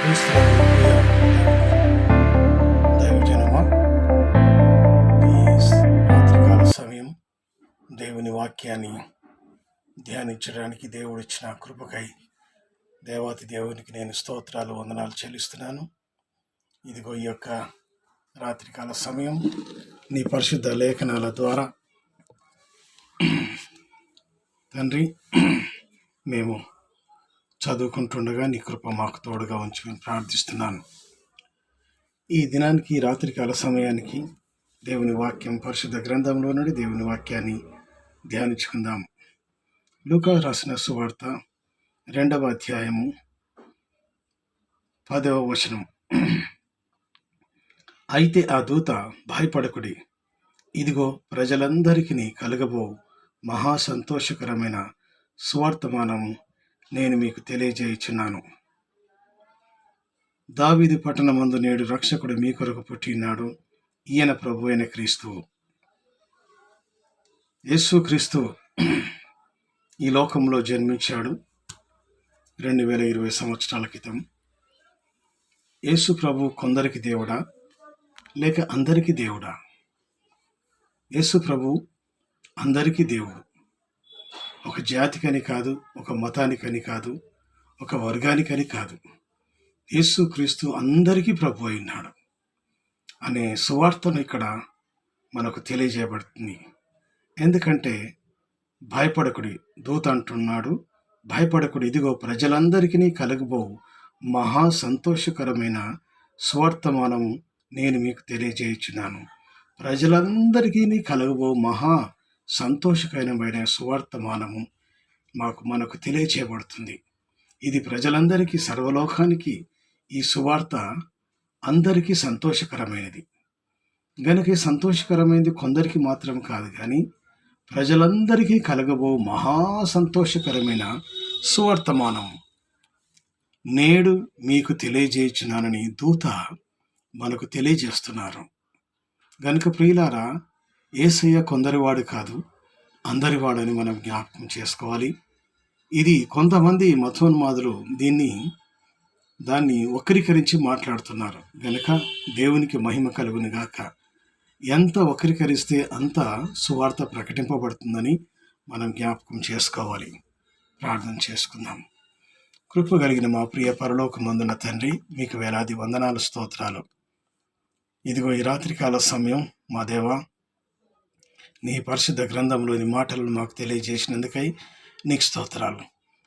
క్రీస్తు ప్రియ దైవజనమా, ఈ రాత్రికాల సమయం దేవుని వాక్యాన్ని ధ్యానించడానికి దేవుడు ఇచ్చిన కృపకై దేవాతి దేవునికి నేను స్తోత్రాలు వందనాలు చెల్లిస్తున్నాను. ఇదిగో ఈ యొక్క రాత్రికాల సమయం నీ పరిశుద్ధ లేఖనాల ద్వారా తండ్రి మేము చదువుకుంటుండగా నీ కృప మాకు తోడుగా ఉంచుకొని ప్రార్థిస్తున్నాను. ఈ దినానికి రాత్రికాల సమయానికి దేవుని వాక్యం పరిశుద్ధ గ్రంథంలో నుండి దేవుని వాక్యాన్ని ధ్యానించుకుందాం. లూకా రాసిన సువార్త 2వ అధ్యాయము 10వ వచనం. అయితే ఆ దూత, భయపడకుడి, ఇదిగో ప్రజలందరికీ కలగబో మహా సంతోషకరమైన సువార్తమానము నేను మీకు తెలియజేయుచున్నాను. దావీదు పట్టణమందు నేడు రక్షకుడు మీ కొరకు పుట్టినాడు, ఈయన ప్రభు అయిన క్రీస్తు. యేసు క్రీస్తు ఈ లోకంలో జన్మించాడు 2020 సంవత్సరాల క్రితం. యేసు ప్రభు కొందరికి దేవుడా లేక అందరికీ దేవుడా? యేసు ప్రభు అందరికీ దేవుడు. ఒక జాతికని కాదు, ఒక మతానికని కాదు, ఒక వర్గానికని కాదు. యేసు క్రీస్తు అందరికీ ప్రభు అయినాడు అనే సువార్తను ఇక్కడ మనకు తెలియజేయబడుతుంది. ఎందుకంటే భయపడకుడి, దూత అంటున్నాడు, భయపడకుడి, ఇదిగో ప్రజలందరికీ కలగబో మహా సంతోషకరమైన సువార్తమానము నేను మీకు తెలియజేయుచున్నాను. ప్రజలందరికీ కలగబో మహా సంతోషకరమైన సువార్తమానము మనకు తెలియచేయబడుతుంది. ఇది ప్రజలందరికీ, సర్వలోకానికి ఈ సువార్త అందరికీ సంతోషకరమైనది. గనుక సంతోషకరమైనది కొందరికి మాత్రం కాదు, కానీ ప్రజలందరికీ కలగబో మహా సంతోషకరమైన సువార్తమానం నేడు మీకు తెలియజేయుచున్నానని దూత మనకు తెలియజేస్తున్నారు. గనుక ప్రియులారా, యేసయ్య కొందరివాడు కాదు, అందరివాడని మనం జ్ఞాపకం చేసుకోవాలి. ఇది కొంతమంది మతోన్మాదులు దాన్ని వక్రీకరించి మాట్లాడుతున్నారు. గనుక దేవునికి మహిమ కలుగును గాక. ఎంత వక్రీకరిస్తే అంత సువార్త ప్రకటింపబడుతుందని మనం జ్ఞాపకం చేసుకోవాలి. ప్రార్థన చేసుకుందాం. కృప కలిగిన మా ప్రియ పరలోకమందున తండ్రి, మీకు వేలాది వందనాలు, స్తోత్రాలు. ఇదిగో ఈ రాత్రికాల సమయం మా దేవా, నీ పరిశుద్ధ గ్రంథంలోని మాటలను మాకు తెలియజేసినందుకై నీకు స్తోత్రాలు.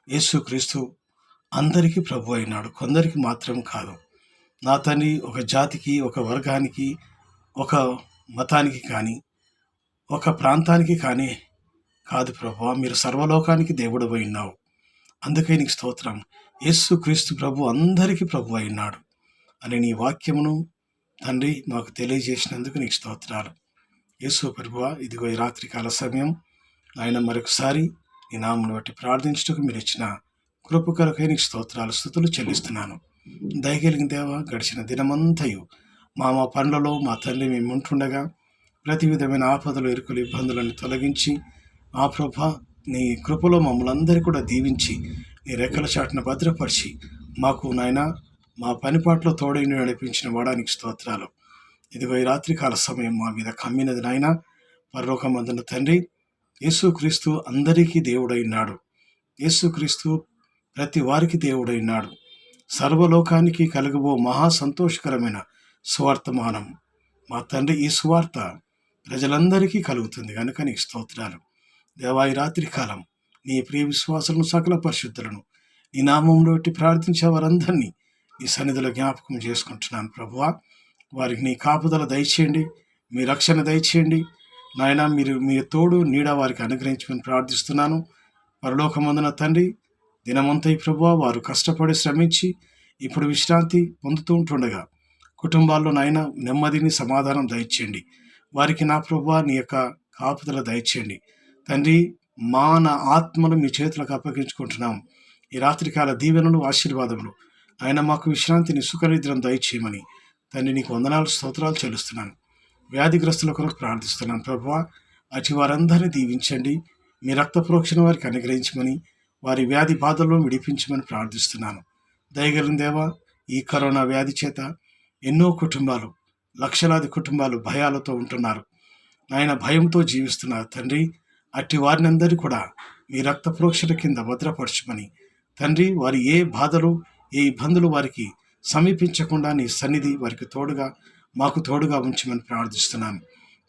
యేసు క్రీస్తు అందరికీ ప్రభు అయినాడు, కొందరికి మాత్రం కాదు. నా తండ్రి, ఒక జాతికి, ఒక వర్గానికి, ఒక మతానికి కానీ, ఒక ప్రాంతానికి కానీ కాదు ప్రభువా, మీరు సర్వలోకానికి దేవుడు అయినావు. అందుకే నీకు స్తోత్రం. యేసు క్రీస్తు ప్రభు అందరికీ ప్రభు అయినాడు అని నీ వాక్యమును తండ్రి మాకు తెలియజేసినందుకు నీకు స్తోత్రాలు. యేసు ప్రభువా, ఇదిగో ఈ రాత్రికాల సమయం ఆయన మరొకసారి నీ నామమును బట్టి ప్రార్థించుటకు మీరు ఇచ్చిన కృప కొరకై నీకు స్తోత్రాలు, స్తుతులు చెల్లిస్తున్నాను. దయగలిగిన దేవా, గడిచిన దినమంతయు మా పనులలో మా తండ్రి మేము ఉంటుండగా ప్రతి విధమైన ఆపదలు, ఇరుకులు, ఇబ్బందులను తొలగించి మా ప్రభా నీ కృపలో మమ్మల్ని అందరూ కూడా దీవించి నీ రెక్కల చాటున భద్రపరిచి మాకు నాయన మా పనిపాట్లో తోడై నడిపించిన వాడానికి స్తోత్రాలు. ఇదిగో ఈ రాత్రికాల సమయం మా మీద కమ్మినది నాయన. పరలోకమందున తండ్రి, యేసుక్రీస్తు అందరికీ దేవుడైనాడు. యేసుక్రీస్తు ప్రతి వారికి దేవుడైనాడు. సర్వలోకానికి కలుగబో మహా సంతోషకరమైన సువార్తమానం మా తండ్రి, ఈ సువార్త ప్రజలందరికీ కలుగుతుంది కనుక నీకు స్తోత్రాలు. దేవా, ఈ రాత్రికాలం నీ ప్రియ విశ్వాసులను, సకల పరిశుద్ధులను నీ నామంలో పెట్టి ప్రార్థించే వారందరినీ నీ సన్నిధిలో జ్ఞాపకం చేసుకుంటున్నాను ప్రభువా. వారికి నీ కాపుదల దయచేయండి, మీ రక్షణ దయచేయండి నాయన. మీరు మీ తోడు నీడ వారికి అనుగ్రహించమని ప్రార్థిస్తున్నాను. పరలోకమందున తండ్రి, దినమంతా ప్రభువా వారు కష్టపడి శ్రమించి ఇప్పుడు విశ్రాంతి పొందుతూ ఉంటుండగా కుటుంబాల్లో నాయన నెమ్మదిని, సమాధానం దయచేయండి. వారికి నా ప్రభువా నీ యొక్క కాపుదల దయచేయండి తండ్రి. నా ఆత్మను మీ చేతులకు అప్పగించుకుంటున్నాం. ఈ రాత్రికాల దీవెనలు, ఆశీర్వాదములు ఆయన మాకు విశ్రాంతిని, సుఖనిద్రను దయచేయమని తండ్రి నీకు వందనాలు, స్తోత్రాలు చెల్లిస్తున్నాను. వ్యాధిగ్రస్తుల కొరకు ప్రార్థిస్తున్నాను ప్రభువా. అటు వారందరినీ దీవించండి, మీ రక్త ప్రోక్షణ వారికి అనుగ్రహించమని, వారి వ్యాధి బాధల్లో విడిపించమని ప్రార్థిస్తున్నాను. దయగలిగిన దేవా, ఈ కరోనా వ్యాధి చేత ఎన్నో కుటుంబాలు, లక్షలాది కుటుంబాలు భయాలతో ఉంటున్నారు. నాయన భయంతో జీవిస్తున్నారు తండ్రి. అట్టి వారిని అందరినీ కూడా మీ రక్త ప్రోక్షణ కింద భద్రపరచమని తండ్రి, వారి ఏ బాధలు, ఏ ఇబ్బందులు వారికి సమీపించకుండా నీ సన్నిధి వారికి తోడుగా, మాకు తోడుగా ఉంచమని ప్రార్థిస్తున్నాను.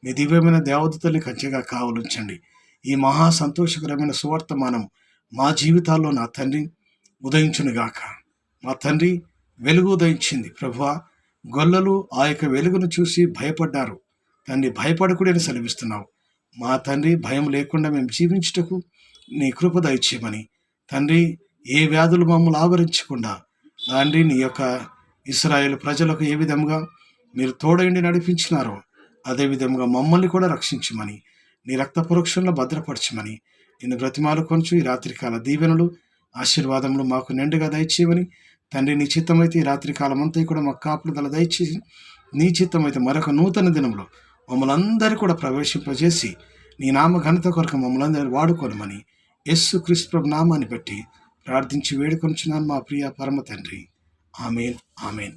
మీ దివ్యమైన దేవదూతల్ని కంచెగా కావలించండి. ఈ మహా సంతోషకరమైన సువర్తమానం మా జీవితాల్లో నా తండ్రి ఉదయించునుగాక. మా తండ్రి, వెలుగు ఉదయించింది ప్రభువా. గొల్లలు ఆ యొక్క వెలుగును చూసి భయపడ్డారు తండ్రి. భయపడకూడని సెలవిస్తున్నావు మా తండ్రి. భయం లేకుండా మేము జీవించుటకు నీ కృప దయచేయమని తండ్రి, ఏ వ్యాధులు మమ్మల్ని ఆవరించకుండా తండ్రి, నీ యొక్క ఇశ్రాయేలు ప్రజలకు ఏ విధంగా మీరు తోడైండి నడిపించినారో అదేవిధంగా మమ్మల్ని కూడా రక్షించమని, నీ రక్త పురోక్షంలో భద్రపరచమని నిన్ను బ్రతిమాలు కొంచెం ఈ రాత్రికాల దీవెనలు, ఆశీర్వాదములు మాకు నిండుగా దయచేయమని తండ్రి. నీ చిత్తమైతే ఈ రాత్రికాలం అంతా కూడా మాకు కాపుదల దయచేసి, నీ చిత్తమైతే మరొక నూతన దినంలో మమ్మల్ని అందరూ కూడా ప్రవేశింపజేసి నీ నామ ఘనత కొరకు మమ్మల్ని అందరూ వాడుకోనమని యేసు క్రీస్తు ప్రభు నామాన్ని బట్టి ప్రార్థించి వేడుకొనుచున్నాను మా ప్రియ పరమ తండ్రి. ఆమేన్, ఆమేన్.